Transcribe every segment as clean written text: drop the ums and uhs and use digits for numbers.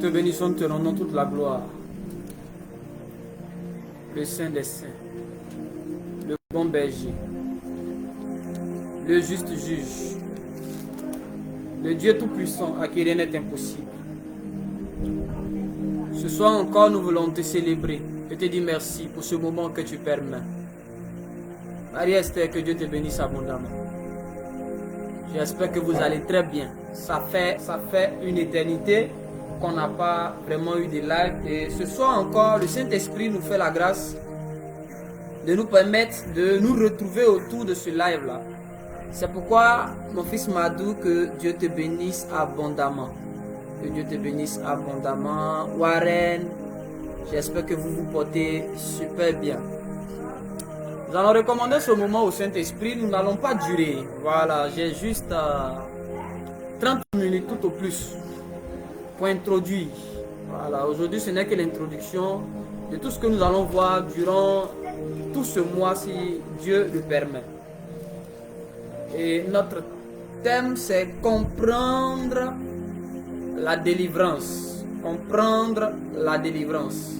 te bénissons, te rendons toute la gloire. Le Saint des Saints, le bon berger, le juste juge, le Dieu tout-puissant à qui rien n'est impossible. Ce soir encore, nous voulons te célébrer et te dire merci pour ce moment que tu permets. Marie-Esther, que Dieu te bénisse abondamment. J'espère que vous allez très bien. Ça fait une éternité qu'on n'a pas vraiment eu de live. Et ce soir encore, le Saint-Esprit nous fait la grâce de nous permettre de nous retrouver autour de ce live-là. C'est pourquoi, mon fils Madou, que Dieu te bénisse abondamment. Que Dieu te bénisse abondamment. Warren, j'espère que vous vous portez super bien. Nous allons recommander ce moment au Saint-Esprit. Nous n'allons pas durer. Voilà, j'ai juste 30 minutes tout au plus pour introduire. Voilà, aujourd'hui ce n'est que l'introduction de tout ce que nous allons voir durant tout ce mois si Dieu le permet. Et notre thème c'est comprendre la délivrance. Comprendre la délivrance.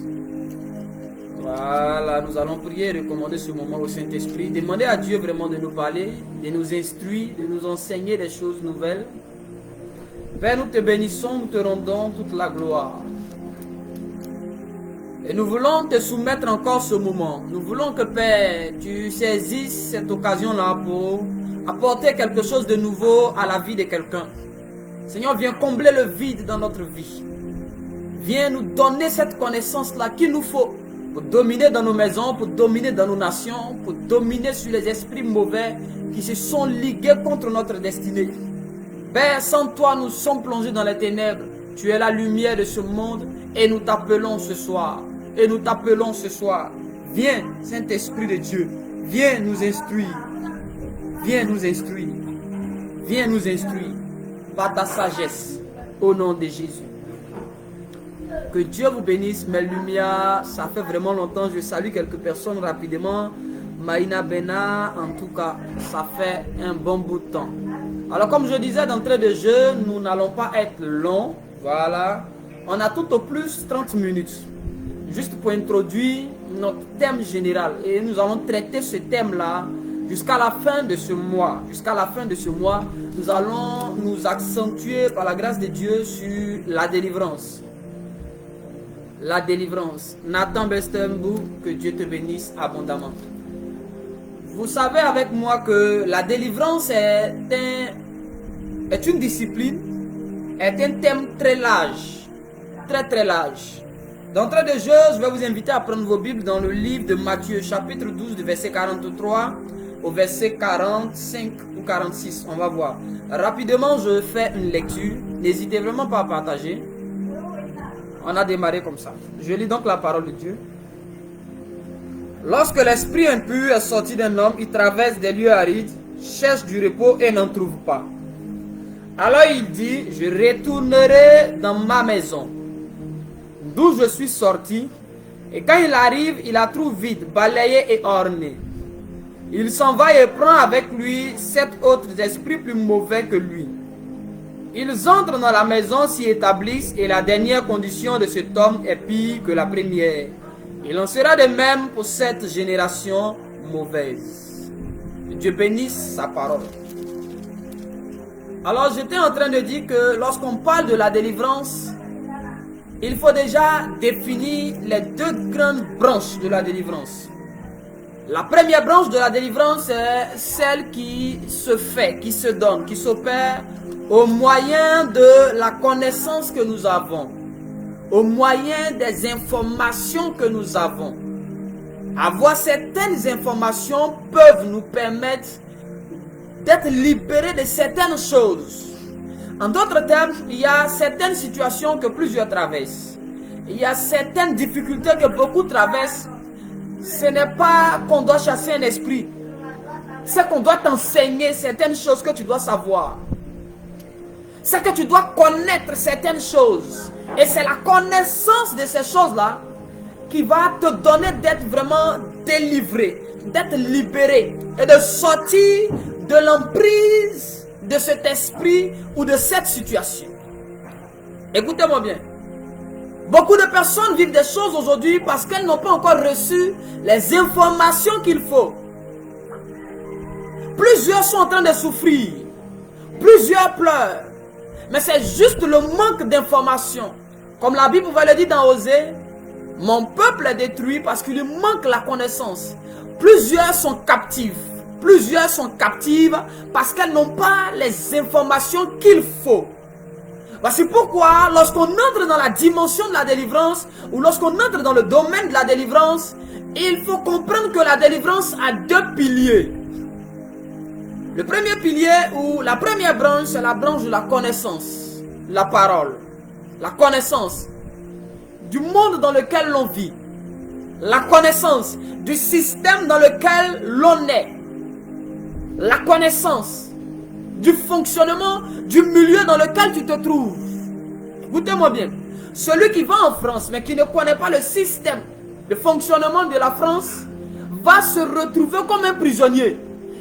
Voilà, nous allons prier et recommander ce moment au Saint-Esprit. Demander à Dieu vraiment de nous parler, de nous instruire, de nous enseigner des choses nouvelles. Père, nous te bénissons, nous te rendons toute la gloire. Et nous voulons te soumettre encore ce moment. Nous voulons que, Père, tu saisisses cette occasion-là pour apporter quelque chose de nouveau à la vie de quelqu'un. Seigneur, viens combler le vide dans notre vie. Viens nous donner cette connaissance-là qu'il nous faut pour dominer dans nos maisons, pour dominer dans nos nations, pour dominer sur les esprits mauvais qui se sont ligués contre notre destinée. Père, sans toi, nous sommes plongés dans les ténèbres. Tu es la lumière de ce monde et nous t'appelons ce soir. Et nous t'appelons ce soir. Viens, Saint-Esprit de Dieu, viens nous instruire. Viens nous instruire. Viens nous instruire par ta sagesse au nom de Jésus. Que Dieu vous bénisse, mes lumières. Ça fait vraiment longtemps. Je salue quelques personnes rapidement. Maïna Bena, en tout cas, ça fait un bon bout de temps. Alors, comme je disais d'entrée de jeu, nous n'allons pas être longs. Voilà. On a tout au plus 30 minutes. Juste pour introduire notre thème général. Et nous allons traiter ce thème-là jusqu'à la fin de ce mois. Jusqu'à la fin de ce mois, nous allons nous accentuer par la grâce de Dieu sur la délivrance. La délivrance. Nathan Bestembu, que Dieu te bénisse abondamment. Vous savez avec moi que la délivrance est une discipline, est un thème très large. Très très large. D'entrée de jeu, je vais vous inviter à prendre vos Bibles dans le livre de Matthieu, chapitre 12, du verset 43 au verset 45 ou 46. On va voir. Rapidement, je fais une lecture. N'hésitez vraiment pas à partager. On a démarré comme ça. Je lis donc la parole de Dieu. Lorsque l'esprit impur est sorti d'un homme, il traverse des lieux arides, cherche du repos et n'en trouve pas. Alors il dit, je retournerai dans ma maison, d'où je suis sorti, et quand il arrive, il la trouve vide, balayée et ornée. Il s'en va et prend avec lui 7 autres esprits plus mauvais que lui. Ils entrent dans la maison, s'y établissent, et la dernière condition de cet homme est pire que la première. Il en sera de même pour cette génération mauvaise. Dieu bénisse sa parole. Alors j'étais en train de dire que lorsqu'on parle de la délivrance, il faut déjà définir les 2 grandes branches de la délivrance. La première branche de la délivrance est celle qui se fait, qui se donne, qui s'opère au moyen de la connaissance que nous avons, au moyen des informations que nous avons. Avoir certaines informations peuvent nous permettre d'être libérés de certaines choses. En d'autres termes, il y a certaines situations que plusieurs traversent. Il y a certaines difficultés que beaucoup traversent. Ce n'est pas qu'on doit chasser un esprit. C'est qu'on doit t'enseigner certaines choses que tu dois savoir. C'est que tu dois connaître certaines choses. Et c'est la connaissance de ces choses-là qui va te donner d'être vraiment délivré, d'être libéré et de sortir de l'emprise de cet esprit ou de cette situation. Écoutez-moi bien. Beaucoup de personnes vivent des choses aujourd'hui parce qu'elles n'ont pas encore reçu les informations qu'il faut. Plusieurs sont en train de souffrir. Plusieurs pleurent. Mais c'est juste le manque d'informations. Comme la Bible va le dire dans Osée, mon peuple est détruit parce qu'il lui manque la connaissance. Plusieurs sont captifs. Plusieurs sont captives parce qu'elles n'ont pas les informations qu'il faut. Voici pourquoi lorsqu'on entre dans la dimension de la délivrance ou lorsqu'on entre dans le domaine de la délivrance, il faut comprendre que la délivrance a deux piliers. Le premier pilier ou la première branche, c'est la branche de la connaissance, la parole, la connaissance du monde dans lequel l'on vit, la connaissance du système dans lequel l'on est, la connaissance du fonctionnement du milieu dans lequel tu te trouves. Écoutez-moi bien, celui qui va en France mais qui ne connaît pas le système de fonctionnement de la France va se retrouver comme un prisonnier.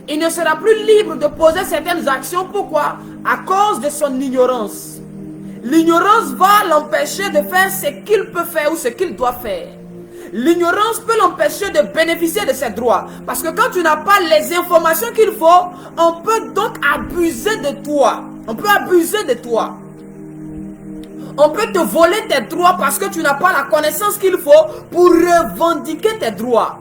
Il ne sera plus libre de poser certaines actions. Pourquoi? À cause de son ignorance. L'ignorance va l'empêcher de faire ce qu'il peut faire ou ce qu'il doit faire. L'ignorance peut l'empêcher de bénéficier de ses droits. Parce que quand tu n'as pas les informations qu'il faut, on peut donc abuser de toi. On peut abuser de toi. On peut te voler tes droits parce que tu n'as pas la connaissance qu'il faut pour revendiquer tes droits.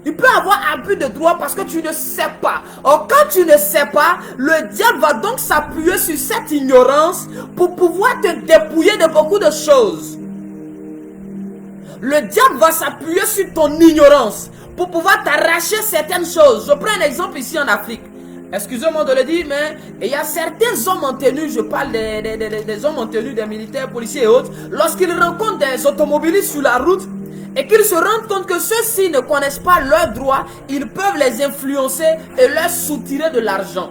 Il peut avoir abus de droits parce que tu ne sais pas. Or, quand tu ne sais pas, le diable va donc s'appuyer sur cette ignorance pour pouvoir te dépouiller de beaucoup de choses. Le diable va s'appuyer sur ton ignorance pour pouvoir t'arracher certaines choses. Je prends un exemple ici en Afrique. Excusez-moi de le dire, mais il y a certains hommes en tenue, je parle des hommes en tenue, des militaires, policiers et autres, lorsqu'ils rencontrent des automobilistes sur la route, et qu'ils se rendent compte que ceux-ci ne connaissent pas leurs droits, ils peuvent les influencer et leur soutirer de l'argent.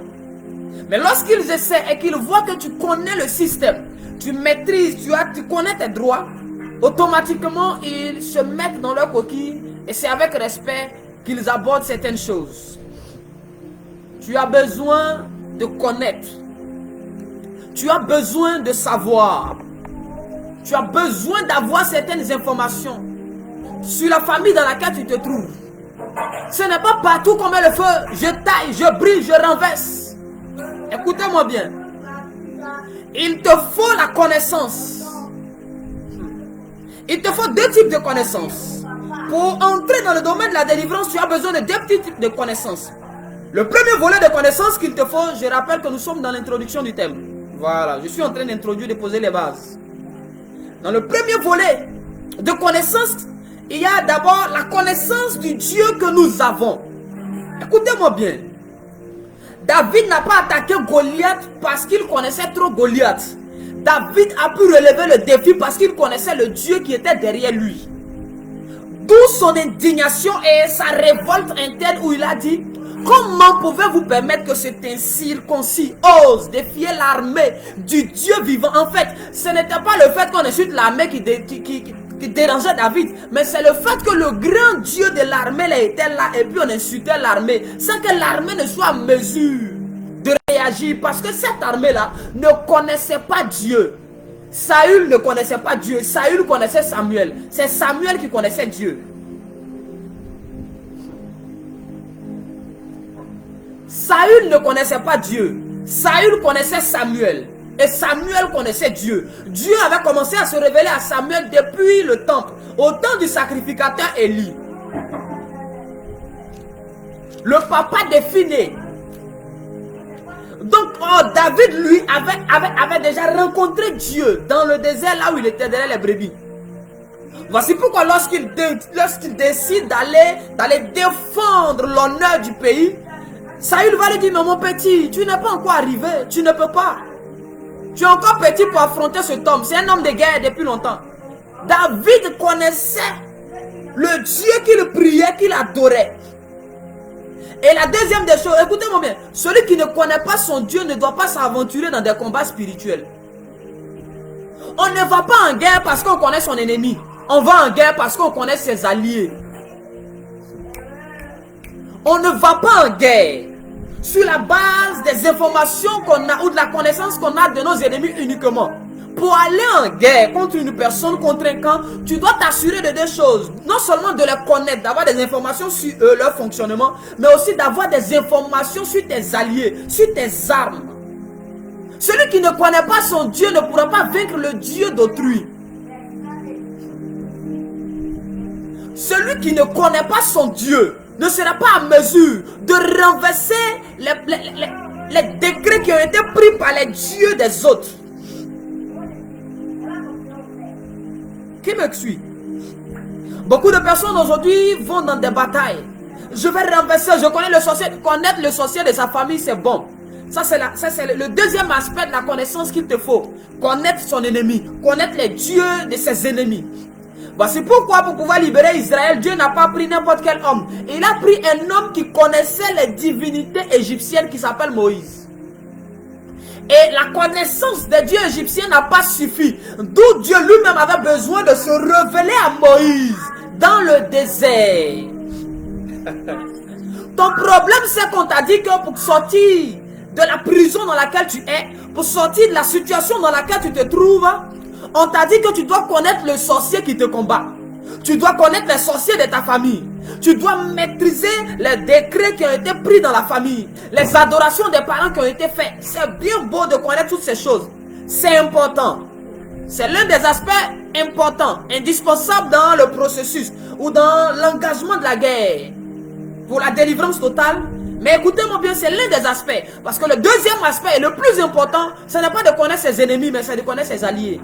Mais lorsqu'ils essaient et qu'ils voient que tu connais le système, tu maîtrises, tu connais tes droits, automatiquement ils se mettent dans leur coquille et c'est avec respect qu'ils abordent certaines choses. Tu as besoin de connaître. Tu as besoin de savoir. Tu as besoin d'avoir certaines informations sur la famille dans laquelle tu te trouves. Ce n'est pas partout qu'on met le feu. Je taille, je brille, je renverse. Écoutez-moi bien. Il te faut la connaissance. Il te faut deux types de connaissances. Pour entrer dans le domaine de la délivrance, tu as besoin de deux petits types de connaissances. Le premier volet de connaissances qu'il te faut, je rappelle que nous sommes dans l'introduction du thème. Voilà, je suis en train d'introduire, de poser les bases. Dans le premier volet de connaissances, il y a d'abord la connaissance du Dieu que nous avons. Écoutez-moi bien. David n'a pas attaqué Goliath parce qu'il connaissait trop Goliath. David a pu relever le défi parce qu'il connaissait le Dieu qui était derrière lui. D'où son indignation et sa révolte interne où il a dit: comment pouvez-vous permettre que cet incirconcis ose défier l'armée du Dieu vivant? En fait, ce n'était pas le fait qu'on insulte l'armée qui dérangeait David, mais c'est le fait que le grand Dieu de l'armée était là et puis on insultait l'armée sans que l'armée ne soit en mesure de réagir parce que cette armée-là ne connaissait pas Dieu. Saül ne connaissait pas Dieu, Saül connaissait Samuel. C'est Samuel qui connaissait Dieu. Saül ne connaissait pas Dieu. Saül connaissait Samuel. Et Samuel connaissait Dieu. Dieu avait commencé à se révéler à Samuel depuis le temple, au temps du sacrificateur Élie. Le papa de Phiné. Donc, David, lui, avait déjà rencontré Dieu dans le désert, là où il était derrière les brebis. Voici pourquoi lorsqu'il décide d'aller défendre l'honneur du pays, Saül va lui dire: mais mon petit, tu n'es pas encore arrivé, tu ne peux pas. Tu es encore petit pour affronter cet homme. C'est un homme de guerre depuis longtemps. David connaissait le Dieu qu'il priait, qu'il adorait. Et la deuxième des choses, écoutez-moi bien, celui qui ne connaît pas son Dieu ne doit pas s'aventurer dans des combats spirituels. On ne va pas en guerre parce qu'on connaît son ennemi. On va en guerre parce qu'on connaît ses alliés. On ne va pas en guerre sur la base des informations qu'on a ou de la connaissance qu'on a de nos ennemis uniquement. Pour aller en guerre contre une personne, contre un camp, tu dois t'assurer de deux choses. Non seulement de les connaître, d'avoir des informations sur leur fonctionnement, mais aussi d'avoir des informations sur tes alliés, sur tes armes. Celui qui ne connaît pas son Dieu ne pourra pas vaincre le Dieu d'autrui. Celui qui ne connaît pas son Dieu ne sera pas en mesure de renverser les décrets qui ont été pris par les dieux des autres. Qui me suit? Beaucoup de personnes aujourd'hui vont dans des batailles. Je vais renverser, je connais le sorcier. Connaître le sorcier de sa famille, c'est bon. Ça, c'est le deuxième aspect de la connaissance qu'il te faut. Connaître son ennemi, connaître les dieux de ses ennemis. Voici pourquoi, pour pouvoir libérer Israël, Dieu n'a pas pris n'importe quel homme. Il a pris un homme qui connaissait les divinités égyptiennes qui s'appelle Moïse. Et la connaissance des dieux égyptiens n'a pas suffi. D'où Dieu lui-même avait besoin de se révéler à Moïse dans le désert. Ton problème, c'est qu'on t'a dit que pour sortir de la prison dans laquelle tu es, pour sortir de la situation dans laquelle tu te trouves, on t'a dit que tu dois connaître le sorcier qui te combat. Tu dois connaître les sorciers de ta famille. Tu dois maîtriser les décrets qui ont été pris dans la famille. Les adorations des parents qui ont été faites. C'est bien beau de connaître toutes ces choses. C'est important. C'est l'un des aspects importants, indispensables dans le processus ou dans l'engagement de la guerre. Pour la délivrance totale. Mais écoutez-moi bien, c'est l'un des aspects. Parce que le deuxième aspect, et le plus important, ce n'est pas de connaître ses ennemis, mais c'est de connaître ses alliés.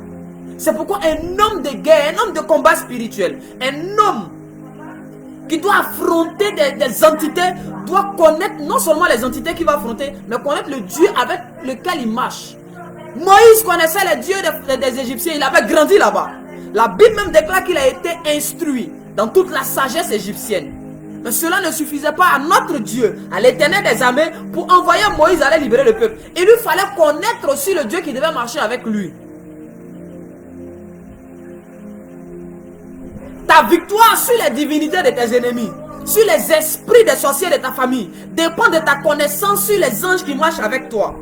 C'est pourquoi un homme de guerre, un homme de combat spirituel, un homme qui doit affronter des entités, doit connaître non seulement les entités qu'il va affronter, mais connaître le Dieu avec lequel il marche. Moïse connaissait les dieux des Égyptiens, il avait grandi là-bas. La Bible même déclare qu'il a été instruit dans toute la sagesse égyptienne. Mais cela ne suffisait pas à notre Dieu, à l'Éternel des armées, pour envoyer Moïse aller libérer le peuple. Il lui fallait connaître aussi le Dieu qui devait marcher avec lui. Ta victoire sur les divinités de tes ennemis, sur les esprits des sorciers de ta famille, dépend de ta connaissance sur les anges qui marchent avec toi.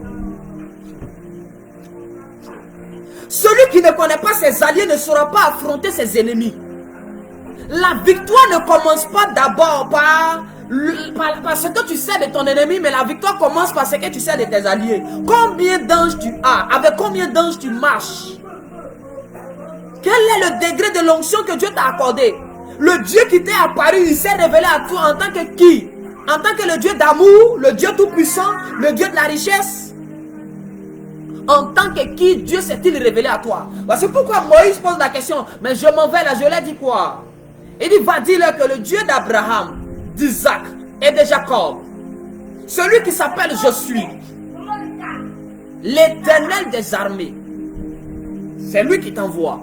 Celui qui ne connaît pas ses alliés ne saura pas affronter ses ennemis. La victoire ne commence pas d'abord par ce que tu sais de ton ennemi, mais la victoire commence par ce que tu sais de tes alliés. Combien d'anges tu as? Avec combien d'anges tu marches? Quel est le degré de l'onction que Dieu t'a accordé? Le Dieu qui t'est apparu, il s'est révélé à toi en tant que qui? En tant que le Dieu d'amour, le Dieu tout-puissant, le Dieu de la richesse? En tant que qui Dieu s'est-il révélé à toi? C'est pourquoi Moïse pose la question. Mais je m'en vais là, je l'ai dit quoi? Il dit, va dire que le Dieu d'Abraham, d'Isaac et de Jacob, celui qui s'appelle Je suis, l'Éternel des armées, c'est lui qui t'envoie.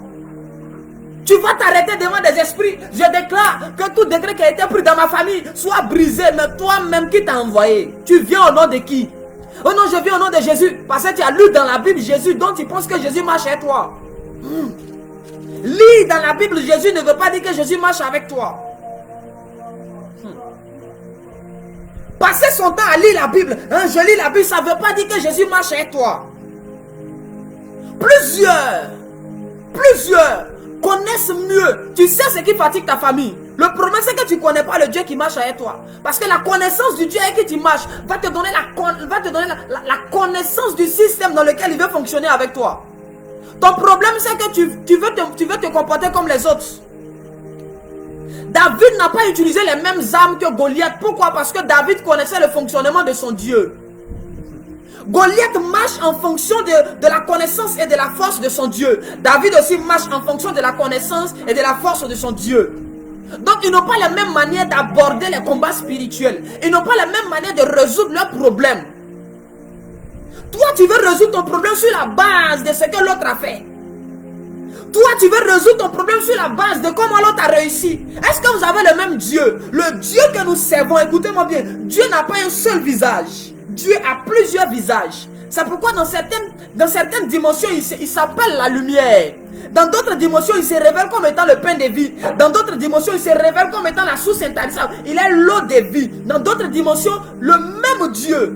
Tu vas t'arrêter devant des esprits. Je déclare que tout décret qui a été pris dans ma famille soit brisé. Mais toi-même qui t'as envoyé, tu viens au nom de qui? Oh non, je viens au nom de Jésus. Parce que tu as lu dans la Bible Jésus, donc tu penses que Jésus marche avec toi. Lis dans la Bible, Jésus ne veut pas dire que Jésus marche avec toi. Passer son temps à lire la Bible, je lis la Bible, ça ne veut pas dire que Jésus marche avec toi. Plusieurs connaissent mieux. Tu sais ce qui fatigue ta famille. Le problème c'est que tu ne connais pas le Dieu qui marche avec toi. Parce que la connaissance du Dieu avec qui tu marches va te donner la connaissance du système dans lequel il veut fonctionner avec toi. Ton problème c'est que tu veux te comporter comme les autres. David n'a pas utilisé les mêmes armes que Goliath. Pourquoi? Parce que David connaissait le fonctionnement de son Dieu. Goliath marche en fonction de la connaissance et de la force de son Dieu. David aussi marche en fonction de la connaissance et de la force de son Dieu. Donc ils n'ont pas la même manière d'aborder les combats spirituels. Ils n'ont pas la même manière de résoudre leurs problèmes. Toi tu veux résoudre ton problème sur la base de ce que l'autre a fait. Toi tu veux résoudre ton problème sur la base de comment l'autre a réussi. Est-ce que vous avez le même Dieu? Le Dieu que nous servons, écoutez-moi bien, Dieu n'a pas un seul visage. Dieu a plusieurs visages. C'est pourquoi dans certaines dimensions, il s'appelle la lumière. Dans d'autres dimensions, il se révèle comme étant le pain de vie. Dans d'autres dimensions, il se révèle comme étant la source intarissable. Il est l'eau de vie. Dans d'autres dimensions, le même Dieu,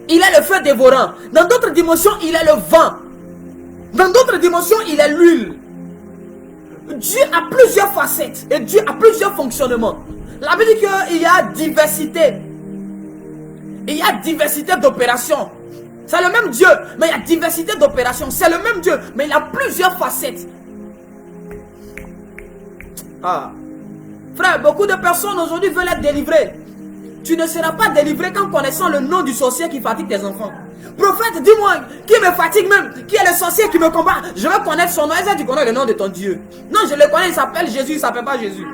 il est le feu dévorant. Dans d'autres dimensions, il est le vent. Dans d'autres dimensions, il est l'huile. Dieu a plusieurs facettes et Dieu a plusieurs fonctionnements. La Bible dit qu'il y a diversité. Il y a diversité d'opérations. C'est le même Dieu, mais il y a diversité d'opérations. C'est le même Dieu, mais il a plusieurs facettes. Ah. Frère, beaucoup de personnes aujourd'hui veulent être délivrées. Tu ne seras pas délivré qu'en connaissant le nom du sorcier qui fatigue tes enfants. Prophète, dis-moi, qui me fatigue même? Qui est le sorcier qui me combat? Je veux connaître son nom. Est-ce que tu connais le nom de ton Dieu? Non, je le connais, il s'appelle Jésus, il ne s'appelle pas Jésus.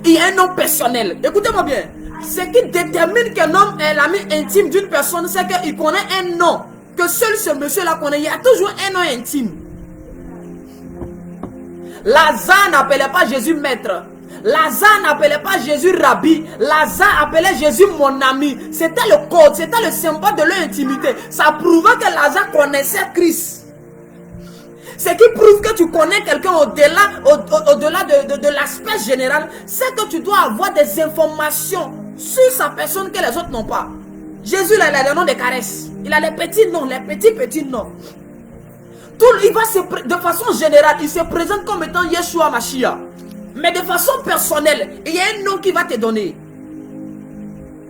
Il y a un nom personnel. Écoutez-moi bien. Ce qui détermine qu'un homme est l'ami intime d'une personne, c'est qu'il connaît un nom. Que seul ce monsieur-là connaît. Il y a toujours un nom intime. Lazare n'appelait pas Jésus maître. Lazare n'appelait pas Jésus rabbi. Lazare appelait Jésus mon ami. C'était le code, c'était le symbole de leur intimité. Ça prouvait que Lazare connaissait Christ. Ce qui prouve que tu connais quelqu'un au-delà de l'aspect général, c'est que tu dois avoir des informations sur sa personne que les autres n'ont pas. Jésus, là, il a le nom de caresses. Il a les petits noms, les petits noms. Il va de façon générale, il se présente comme étant Yeshua Mashiach. Mais de façon personnelle, il y a un nom qui va te donner.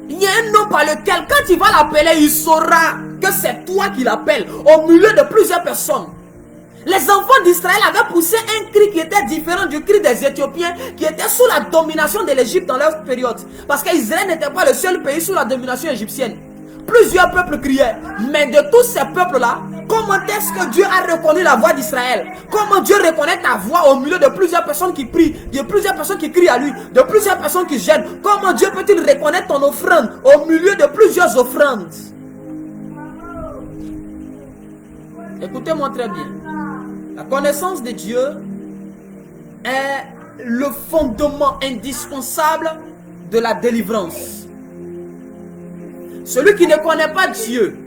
Il y a un nom par lequel, quand tu vas l'appeler, il saura que c'est toi qui l'appelles au milieu de plusieurs personnes. Les enfants d'Israël avaient poussé un cri qui était différent du cri des Éthiopiens qui étaient sous la domination de l'Égypte dans leur période. Parce qu'Israël n'était pas le seul pays sous la domination égyptienne. Plusieurs peuples criaient. Mais de tous ces peuples-là, comment est-ce que Dieu a reconnu la voix d'Israël? Comment Dieu reconnaît ta voix au milieu de plusieurs personnes qui prient, de plusieurs personnes qui crient à lui, de plusieurs personnes qui gênent? Comment Dieu peut-il reconnaître ton offrande au milieu de plusieurs offrandes? Écoutez-moi très bien. La connaissance de Dieu est le fondement indispensable de la délivrance. Celui qui ne connaît pas Dieu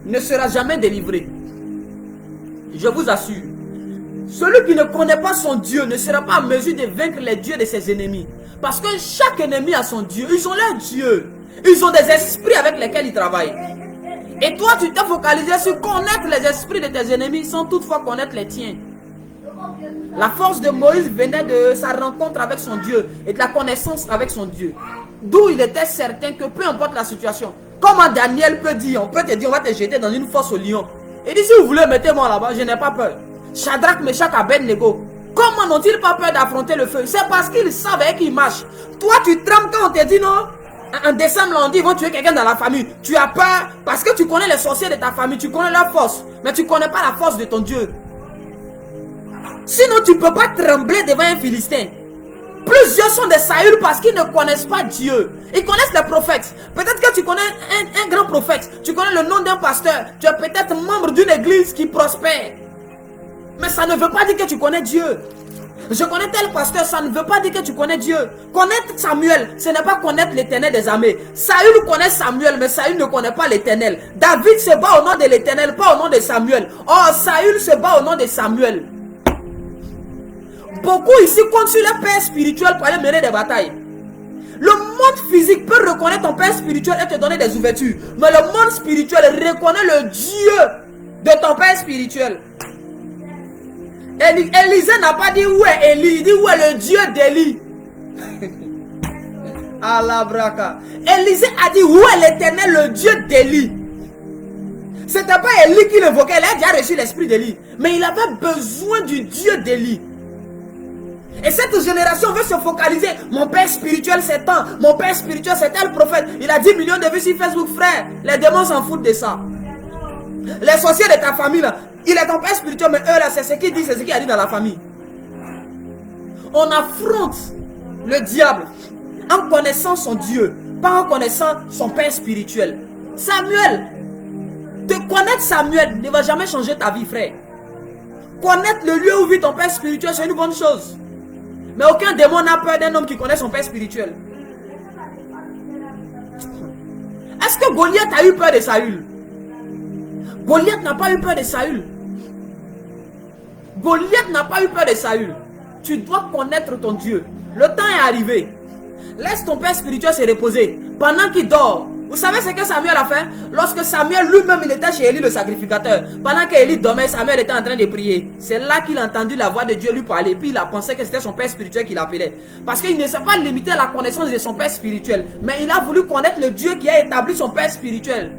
ne sera jamais délivré. Je vous assure. Celui qui ne connaît pas son Dieu ne sera pas en mesure de vaincre les dieux de ses ennemis. Parce que chaque ennemi a son Dieu. Ils ont leur Dieu. Ils ont des esprits avec lesquels ils travaillent. Et toi, tu t'es focalisé sur connaître les esprits de tes ennemis sans toutefois connaître les tiens. La force de Moïse venait de sa rencontre avec son Dieu et de la connaissance avec son Dieu. D'où il était certain que peu importe la situation, comment Daniel peut dire, on peut te dire, on va te jeter dans une fosse au lion. Il dit, si vous voulez, mettez-moi là-bas, je n'ai pas peur. Shadrach, Meshach, Abednego, comment n'ont-ils pas peur d'affronter le feu? C'est parce qu'ils savent et qu'ils marchent. Toi, tu trembles quand on te dit non. En décembre, on dit, ils vont tuer quelqu'un dans la famille. Tu as peur parce que tu connais les sorciers de ta famille, tu connais leur force, mais tu ne connais pas la force de ton Dieu. Sinon, tu ne peux pas trembler devant un Philistin. Plusieurs sont des Saül parce qu'ils ne connaissent pas Dieu. Ils connaissent les prophètes. Peut-être que tu connais un grand prophète. Tu connais le nom d'un pasteur. Tu es peut-être membre d'une église qui prospère. Mais ça ne veut pas dire que tu connais Dieu. Je connais tel pasteur, ça ne veut pas dire que tu connais Dieu. Connaître Samuel, ce n'est pas connaître l'Éternel des armées. Saül connaît Samuel, mais Saül ne connaît pas l'Éternel. David se bat au nom de l'Éternel, pas au nom de Samuel. Or, Saül se bat au nom de Samuel. Beaucoup ici comptent sur le père spirituel pour aller mener des batailles. Le monde physique peut reconnaître ton père spirituel et te donner des ouvertures. Mais le monde spirituel reconnaît le Dieu de ton père spirituel. Élisée n'a pas dit où est Élie, il dit où est le Dieu d'Élie. Alabraka. Élisée a dit où est l'Éternel, le Dieu d'Élie. C'était pas Élie qui l'évoquait, il a déjà reçu l'esprit d'Élie. Mais il avait besoin du Dieu d'Élie. Et cette génération veut se focaliser. Mon père spirituel c'est tant. Mon père spirituel c'est tel prophète. Il a 10 millions de vues sur Facebook, frère. Les démons s'en foutent de ça. Les sorciers de ta famille là, il est ton père spirituel, mais eux là, c'est ce qu'il dit, c'est ce qu'il a dit dans la famille. On affronte le diable en connaissant son Dieu, pas en connaissant son père spirituel. Samuel, te connaître Samuel ne va jamais changer ta vie, frère. Connaître le lieu où vit ton père spirituel, c'est une bonne chose. Mais aucun démon n'a peur d'un homme qui connaît son père spirituel. Est-ce que Goliath a eu peur de Saül? Goliath n'a pas eu peur de Saül. Goliath n'a pas eu peur de Saül. Tu dois connaître ton Dieu. Le temps est arrivé. Laisse ton père spirituel se reposer. Pendant qu'il dort, Vous savez ce que Samuel a fait? Lorsque Samuel lui-même il était chez Élie le sacrificateur, pendant qu'Élie dormait, Samuel était en train de prier. C'est là qu'il a entendu la voix de Dieu lui parler. Puis il a pensé que c'était son père spirituel qu'il appelait. Parce qu'il ne s'est pas limité à la connaissance de son père spirituel, mais il a voulu connaître le Dieu qui a établi son père spirituel.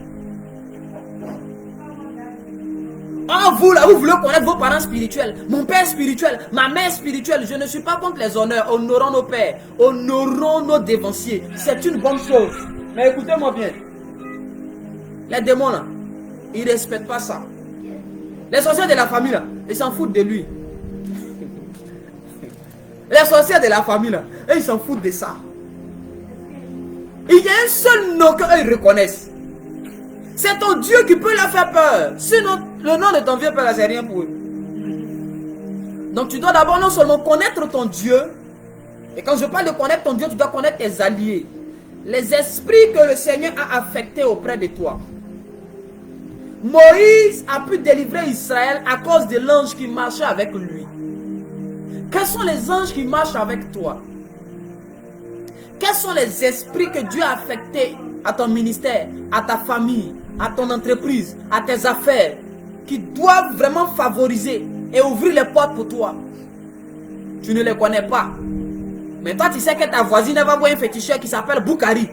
Oh, vous là, vous voulez connaître vos parents spirituels, mon père spirituel, ma mère spirituelle. Je ne suis pas contre les honneurs. Honorons nos pères, honorons nos dévanciers. C'est une bonne chose. Mais écoutez-moi bien. Les démons là, ils ne respectent pas ça. Les sorciers de la famille là, ils s'en foutent de lui. Les sorciers de la famille là, ils s'en foutent de ça. Il y a un seul nom qu'eux reconnaissent. C'est ton Dieu qui peut leur faire peur. Sinon, le nom de ton vieux père, c'est rien pour eux. Donc, tu dois d'abord non seulement connaître ton Dieu. Et quand je parle de connaître ton Dieu, tu dois connaître tes alliés. Les esprits que le Seigneur a affectés auprès de toi. Moïse a pu délivrer Israël à cause de l'ange qui marchait avec lui. Quels sont les anges qui marchent avec toi? Quels sont les esprits que Dieu a affectés à ton ministère, à ta famille, à ton entreprise, à tes affaires, qui doivent vraiment favoriser et ouvrir les portes pour toi? Tu ne les connais pas. Mais toi, tu sais que ta voisine va voir un féticheur qui s'appelle Boukari.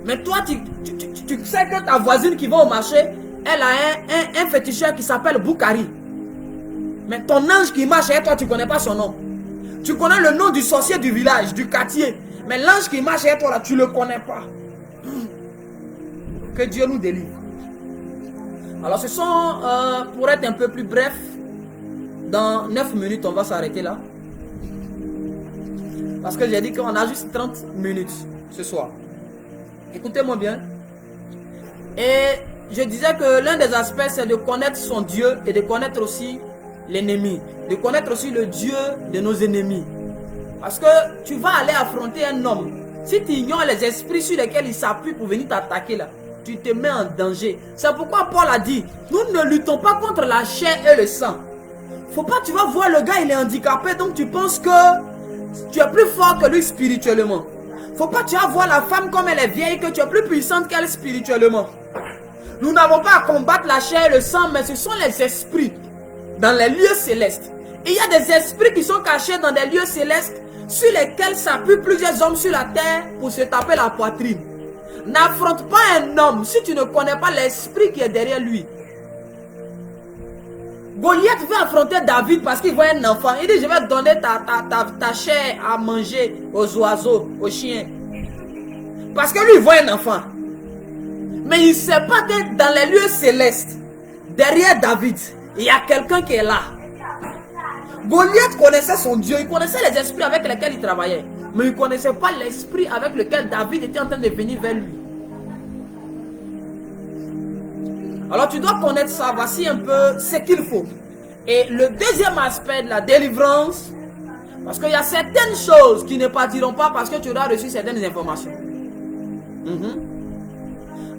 Mais toi, tu sais que ta voisine qui va au marché, elle a un féticheur qui s'appelle Boukari. Mais ton ange qui marche avec toi, tu ne connais pas son nom. Tu connais le nom du sorcier du village, du quartier. Mais l'ange qui marche avec toi, là, tu ne le connais pas. Que Dieu nous délivre. Alors, ce sont, pour être un peu plus bref, dans 9 minutes, on va s'arrêter là. Parce que j'ai dit qu'on a juste 30 minutes ce soir. Écoutez-moi bien. Et je disais que l'un des aspects, c'est de connaître son Dieu et de connaître aussi l'ennemi. De connaître aussi le Dieu de nos ennemis. Parce que tu vas aller affronter un homme. Si tu ignores les esprits sur lesquels il s'appuie pour venir t'attaquer là, tu te mets en danger. C'est pourquoi Paul a dit, nous ne luttons pas contre la chair et le sang. Faut pas, tu vas voir le gars, il est handicapé, donc tu penses que tu es plus fort que lui spirituellement. Faut pas, tu vas voir la femme comme elle est vieille, que tu es plus puissante qu'elle spirituellement. Nous n'avons pas à combattre la chair et le sang, mais ce sont les esprits dans les lieux célestes. Et il y a des esprits qui sont cachés dans des lieux célestes sur lesquels s'appuient plusieurs hommes sur la terre pour se taper la poitrine. N'affronte pas un homme si tu ne connais pas l'esprit qui est derrière lui. Goliath veut affronter David parce qu'il voit un enfant. Il dit, je vais donner ta chair à manger aux oiseaux, aux chiens. Parce que lui, il voit un enfant. Mais il ne sait pas que dans les lieux célestes, derrière David, il y a quelqu'un qui est là. Goliath connaissait son Dieu, il connaissait les esprits avec lesquels il travaillait. Mais il ne connaissait pas l'esprit avec lequel David était en train de venir vers lui. Alors tu dois connaître ça, voici un peu ce qu'il faut. Et le deuxième aspect de la délivrance, parce qu'il y a certaines choses qui ne partiront pas parce que tu auras reçu certaines informations.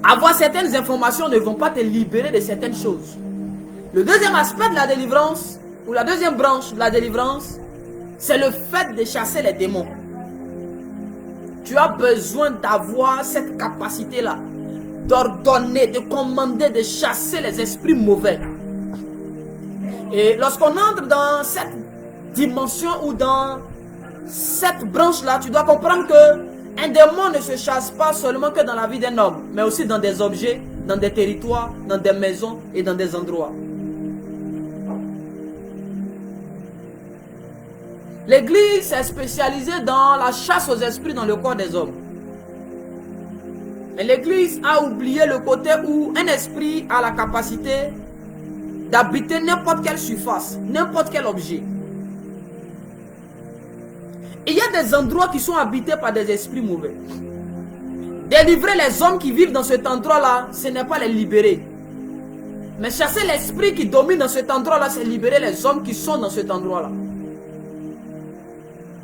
Avoir certaines informations ne vont pas te libérer de certaines choses. Le deuxième aspect de la délivrance, ou la deuxième branche de la délivrance, c'est le fait de chasser les démons. Tu as besoin d'avoir cette capacité-là, d'ordonner, de commander, de chasser les esprits mauvais. Et lorsqu'on entre dans cette dimension ou dans cette branche-là, tu dois comprendre que un démon ne se chasse pas seulement que dans la vie d'un homme, mais aussi dans des objets, dans des territoires, dans des maisons et dans des endroits. L'église est spécialisée dans la chasse aux esprits dans le corps des hommes. Mais l'église a oublié le côté où un esprit a la capacité d'habiter n'importe quelle surface, n'importe quel objet. Il y a des endroits qui sont habités par des esprits mauvais. Délivrer les hommes qui vivent dans cet endroit-là, ce n'est pas les libérer. Mais chasser l'esprit qui domine dans cet endroit-là, c'est libérer les hommes qui sont dans cet endroit-là.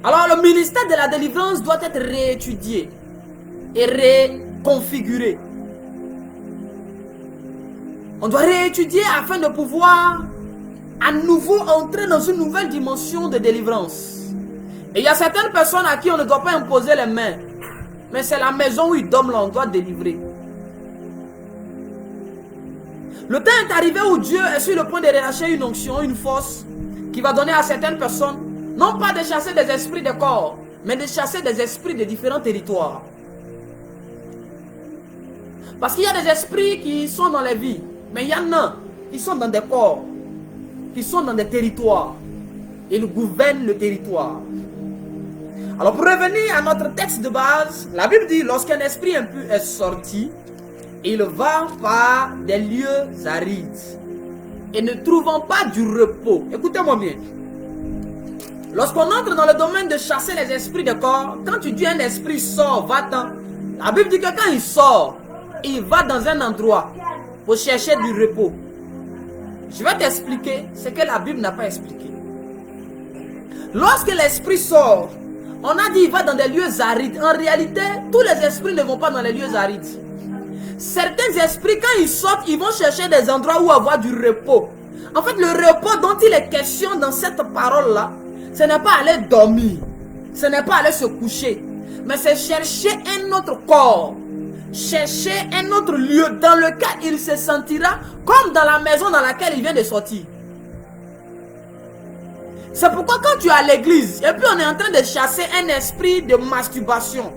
Alors le ministère de la délivrance doit être réétudié et reconfiguré. On doit réétudier afin de pouvoir à nouveau entrer dans une nouvelle dimension de délivrance. Et il y a certaines personnes à qui on ne doit pas imposer les mains. Mais c'est la maison où ils dorment là, on doit délivrer. Le temps est arrivé où Dieu est sur le point de relâcher une onction, une force qui va donner à certaines personnes, non pas de chasser des esprits de corps, mais de chasser des esprits de différents territoires. Parce qu'il y a des esprits qui sont dans les vies, mais il y en a qui sont dans des corps, qui sont dans des territoires. Ils gouvernent le territoire. Alors pour revenir à notre texte de base, la Bible dit, lorsqu'un esprit impur est sorti, il va par des lieux arides et ne trouvant pas du repos. Écoutez-moi bien. Lorsqu'on entre dans le domaine de chasser les esprits de corps, quand tu dis un esprit sort, va-t'en. La Bible dit que quand il sort, il va dans un endroit pour chercher du repos. Je vais t'expliquer ce que la Bible n'a pas expliqué. Lorsque l'esprit sort, on a dit il va dans des lieux arides. En réalité, tous les esprits ne vont pas dans les lieux arides. Certains esprits, quand ils sortent, ils vont chercher des endroits où avoir du repos. En fait, le repos dont il est question dans cette parole-là, ce n'est pas aller dormir, ce n'est pas aller se coucher, mais c'est chercher un autre corps, chercher un autre lieu dans lequel il se sentira comme dans la maison dans laquelle il vient de sortir. C'est pourquoi quand tu es à l'église, et puis on est en train de chasser un esprit de masturbation,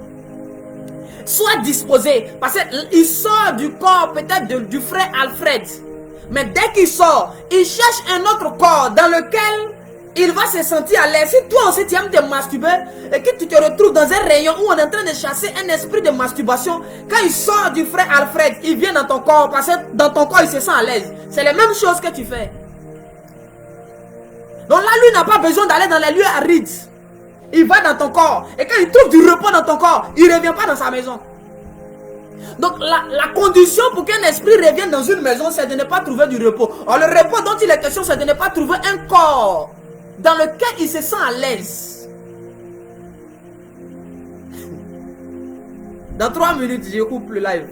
sois disposé, parce qu'il sort du corps peut-être du frère Alfred, mais dès qu'il sort, il cherche un autre corps dans lequel il va se sentir à l'aise. Si toi aussi tu aimes te masturber et que tu te retrouves dans un rayon où on est en train de chasser un esprit de masturbation, quand il sort du frère Alfred, il vient dans ton corps, parce que dans ton corps il se sent à l'aise. C'est les mêmes choses que tu fais. Donc là, lui n'a pas besoin d'aller dans les lieux arides. Il va dans ton corps. Et quand il trouve du repos dans ton corps, il ne revient pas dans sa maison. Donc la condition pour qu'un esprit revienne dans une maison, c'est de ne pas trouver du repos. Or le repos dont il est question, c'est de ne pas trouver un corps dans lequel il se sent à l'aise. Dans 3 minutes, je coupe le live.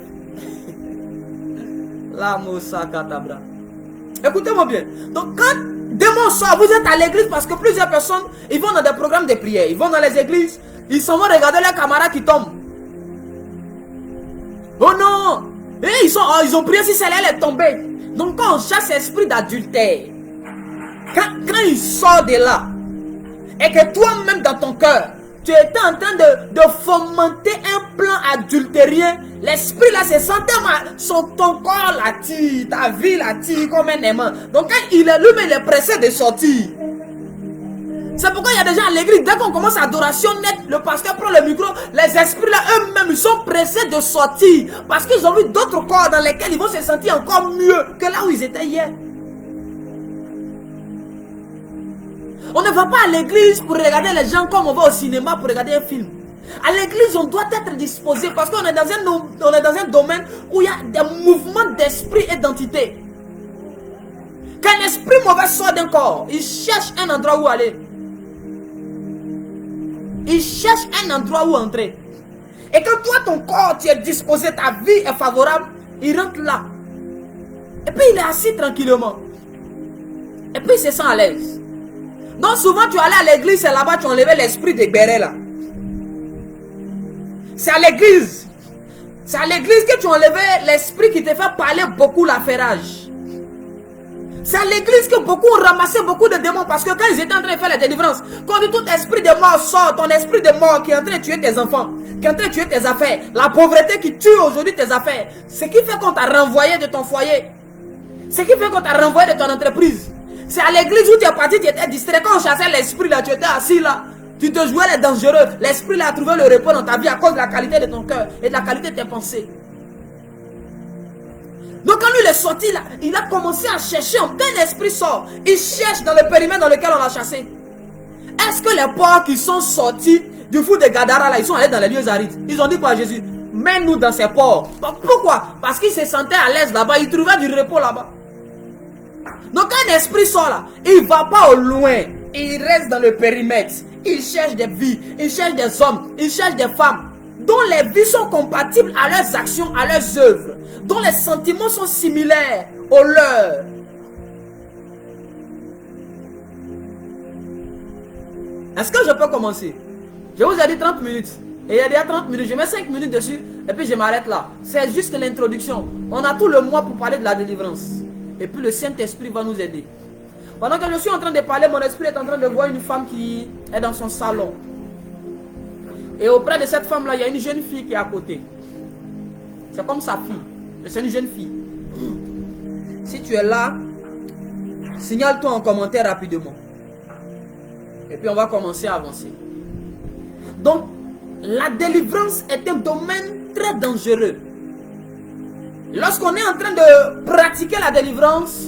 La Moussa Katabra. Écoutez-moi bien. Donc quand démon sort, vous êtes à l'église parce que plusieurs personnes, ils vont dans des programmes de prière, ils vont dans les églises, ils s'en vont regarder leurs camarades qui tombent. Oh non! Et ils ont prié si celle-là est tombée. Donc quand on chasse l'esprit d'adultère, quand il sort de là, et que toi-même dans ton cœur, tu étais en train de fomenter un plan adultérien, l'esprit là se sentait mal, ton corps la tire, ta vie la tire comme un aimant. Donc quand il est lui-même, il est pressé de sortir. C'est pourquoi il y a des gens à l'église, dès qu'on commence l'adoration nette, le pasteur prend le micro, les esprits là eux-mêmes, ils sont pressés de sortir. Parce qu'ils ont vu d'autres corps dans lesquels ils vont se sentir encore mieux que là où ils étaient hier. On ne va pas à l'église pour regarder les gens comme on va au cinéma pour regarder un film. À l'église, on doit être disposé parce qu'on est dans un domaine où il y a des mouvements d'esprit et d'entité. Quand un esprit mauvais sort d'un corps, il cherche un endroit où aller. Il cherche un endroit où entrer. Et quand toi, ton corps, tu es disposé, ta vie est favorable, il rentre là. Et puis il est assis tranquillement. Et puis il se sent à l'aise. Donc souvent tu allais à l'église, c'est là-bas tu enlevais l'esprit de béret là. C'est à l'église. C'est à l'église que tu enlevais l'esprit qui te fait parler beaucoup l'affairage. C'est à l'église que beaucoup ont ramassé beaucoup de démons parce que quand ils étaient en train de faire la délivrance, quand on dit tout esprit de mort sort, ton esprit de mort qui est en train de tuer tes enfants, qui est en train de tuer tes affaires, la pauvreté qui tue aujourd'hui tes affaires, ce qui fait qu'on t'a renvoyé de ton foyer, ce qui fait qu'on t'a renvoyé de ton entreprise. C'est à l'église où tu es parti, tu étais distrait. Quand on chassait l'esprit là, tu étais assis là. Tu te jouais les dangereux. L'esprit là a trouvé le repos dans ta vie à cause de la qualité de ton cœur et de la qualité de tes pensées. Donc quand lui il est sorti là, il a commencé à chercher. Un esprit sort. Il cherche dans le périmètre dans lequel on l'a chassé. Est-ce que les porcs qui sont sortis du fou de Gadara là, ils sont allés dans les lieux arides? Ils ont dit quoi à Jésus? Mets-nous dans ces porcs. Pourquoi? Parce qu'ils se sentaient à l'aise là-bas. Ils trouvaient du repos là-bas. Donc quand un esprit sort là, il ne va pas au loin, il reste dans le périmètre. Il cherche des vies, il cherche des hommes, il cherche des femmes dont les vies sont compatibles à leurs actions, à leurs œuvres, dont les sentiments sont similaires aux leurs. Est-ce que je peux commencer? Je vous ai dit 30 minutes. Et il y a déjà 30 minutes, je mets 5 minutes dessus et puis je m'arrête là. C'est juste l'introduction. On a tout le mois pour parler de la délivrance. Et puis le Saint-Esprit va nous aider. Pendant que je suis en train de parler, mon esprit est en train de voir une femme qui est dans son salon. Et auprès de cette femme-là, il y a une jeune fille qui est à côté. C'est comme sa fille. C'est une jeune fille. Si tu es là, signale-toi en commentaire rapidement. Et puis on va commencer à avancer. Donc, la délivrance est un domaine très dangereux. Lorsqu'on est en train de pratiquer la délivrance,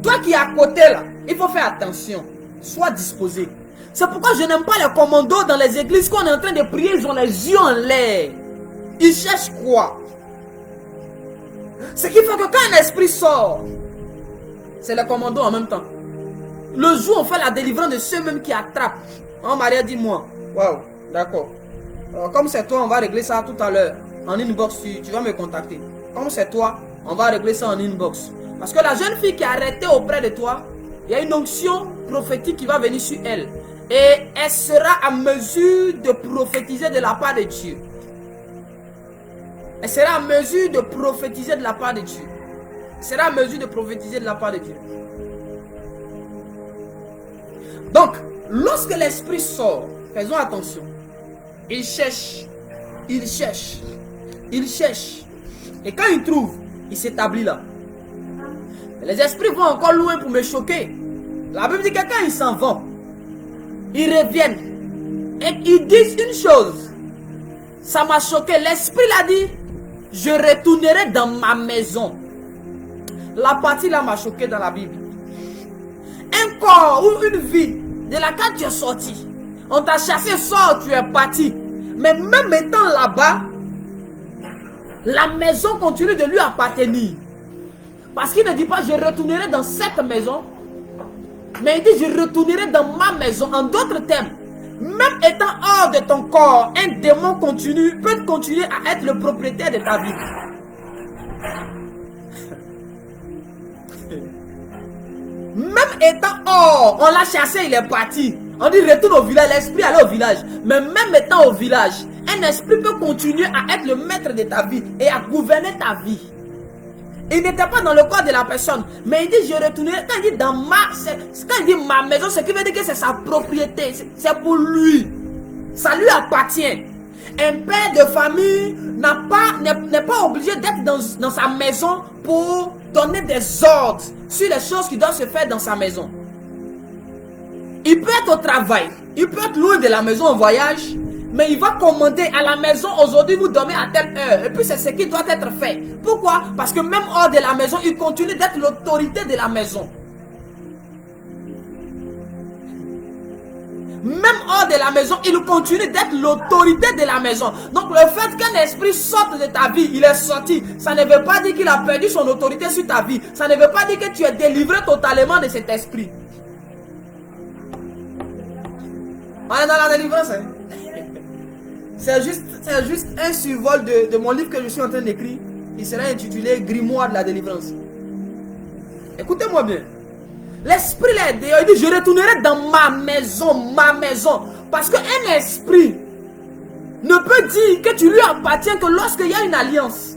toi qui es à côté là, il faut faire attention. Sois disposé. C'est pourquoi je n'aime pas les commandos dans les églises. Quand on est en train de prier, ils ont les yeux en l'air. Ils cherchent quoi? Ce qui fait que quand un esprit sort, c'est le commando en même temps. Le jour où on fait la délivrance de ceux-mêmes qui attrapent. Oh Maria, dis-moi. Waouh, d'accord. Comme c'est toi, on va régler ça tout à l'heure. En inbox, tu vas me contacter. Comme c'est toi, on va régler ça en inbox. Parce que la jeune fille qui est arrêtée auprès de toi, il y a une onction prophétique qui va venir sur elle. Et elle sera à mesure de prophétiser de la part de Dieu. Elle sera à mesure de prophétiser de la part de Dieu. Elle sera à mesure de prophétiser de la part de Dieu. Donc, lorsque l'esprit sort, faisons attention. Il cherche, il cherche, il cherche. Et quand il trouve, il s'établit là. Les esprits vont encore loin pour me choquer. La Bible dit que quand ils s'en vont, ils reviennent et ils disent une chose. Ça m'a choqué. L'esprit l'a dit, je retournerai dans ma maison. La partie là m'a choqué dans la Bible. Un corps ou une vie de laquelle tu es sorti. On t'a chassé, sort, tu es parti. Mais même étant là-bas, la maison continue de lui appartenir. Parce qu'il ne dit pas je retournerai dans cette maison. Mais il dit je retournerai dans ma maison. En d'autres termes, même étant hors de ton corps, un démon peut continuer à être le propriétaire de ta vie. Même étant hors, on l'a chassé, il est parti. On dit retourne au village, l'esprit allait au village. Mais même étant au village, un esprit peut continuer à être le maître de ta vie et à gouverner ta vie. Il n'était pas dans le corps de la personne, mais il dit je retournerai. Quand il dit quand il dit ma maison, ce qui veut dire que c'est sa propriété, c'est pour lui. Ça lui appartient. Un père de famille n'est pas obligé d'être dans sa maison pour donner des ordres sur les choses qui doivent se faire dans sa maison. Il peut être au travail, il peut être loin de la maison en voyage, mais il va commander à la maison, aujourd'hui vous dormez à telle heure. Et puis c'est ce qui doit être fait. Pourquoi? Parce que même hors de la maison, il continue d'être l'autorité de la maison. Même hors de la maison, il continue d'être l'autorité de la maison. Donc le fait qu'un esprit sorte de ta vie, il est sorti, ça ne veut pas dire qu'il a perdu son autorité sur ta vie. Ça ne veut pas dire que tu es délivré totalement de cet esprit. On est dans la délivrance, hein? C'est juste un survol de mon livre que je suis en train d'écrire. Il sera intitulé Grimoire de la délivrance. Écoutez-moi bien. L'esprit là est dehors. Il dit je retournerai dans ma maison. Parce qu'un esprit ne peut dire que tu lui appartiens que lorsqu'il y a une alliance.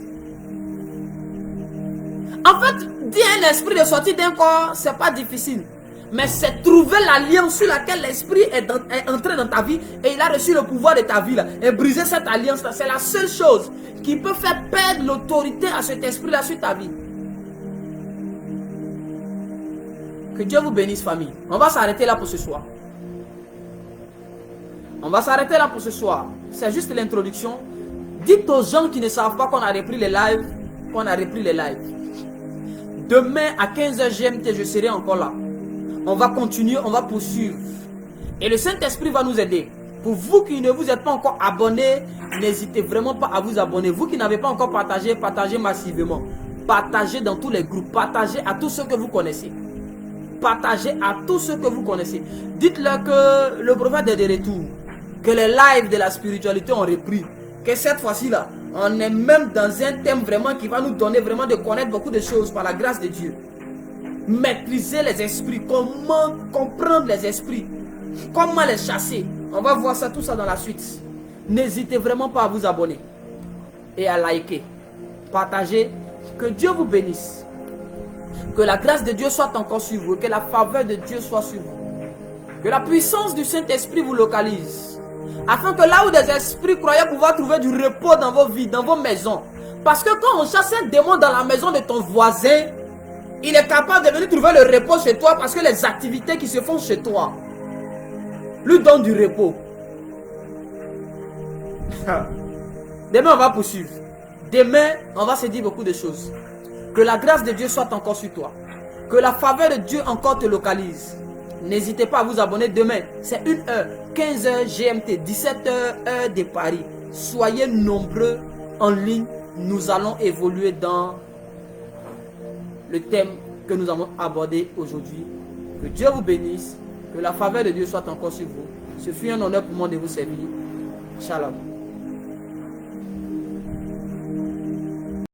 En fait, dire un esprit de sortir d'un corps, c'est pas difficile. Mais c'est trouver l'alliance sur laquelle l'esprit est entré dans ta vie et il a reçu le pouvoir de ta vie là. Et briser cette alliance là, c'est la seule chose qui peut faire perdre l'autorité à cet esprit là sur ta vie. Que Dieu vous bénisse, famille. On va s'arrêter là pour ce soir. On va s'arrêter là pour ce soir. C'est juste l'introduction. Dites aux gens qui ne savent pas qu'on a repris les lives, qu'on a repris les lives. Demain à 15h GMT, je serai encore là. On va continuer, on va poursuivre. Et le Saint-Esprit va nous aider. Pour vous qui ne vous êtes pas encore abonnés, n'hésitez vraiment pas à vous abonner. Vous qui n'avez pas encore partagé, partagez massivement. Partagez dans tous les groupes. Partagez à tous ceux que vous connaissez. Partagez à tous ceux que vous connaissez. Dites-leur que le prophète est de retour. Que les lives de la spiritualité ont repris. Que cette fois-ci là, on est même dans un thème vraiment qui va nous donner vraiment de connaître beaucoup de choses par la grâce de Dieu. Maîtriser les esprits, comment comprendre les esprits, comment les chasser. On va voir ça, tout ça dans la suite. N'hésitez vraiment pas à vous abonner et à liker, partager. Que Dieu vous bénisse. Que la grâce de Dieu soit encore sur vous. Que la faveur de Dieu soit sur vous. Que la puissance du Saint-Esprit vous localise. Afin que là où des esprits croyaient pouvoir trouver du repos dans vos vies, dans vos maisons. Parce que quand on chasse un démon dans la maison de ton voisin, il est capable de venir trouver le repos chez toi parce que les activités qui se font chez toi lui donnent du repos. Demain, on va poursuivre. Demain, on va se dire beaucoup de choses. Que la grâce de Dieu soit encore sur toi. Que la faveur de Dieu encore te localise. N'hésitez pas à vous abonner demain. C'est 1h, 15h GMT, 17h heure de Paris. Soyez nombreux en ligne. Nous allons évoluer dans le thème que nous avons abordé aujourd'hui. Que Dieu vous bénisse. Que la faveur de Dieu soit encore sur vous. Ce fut un honneur pour moi de vous servir. Shalom.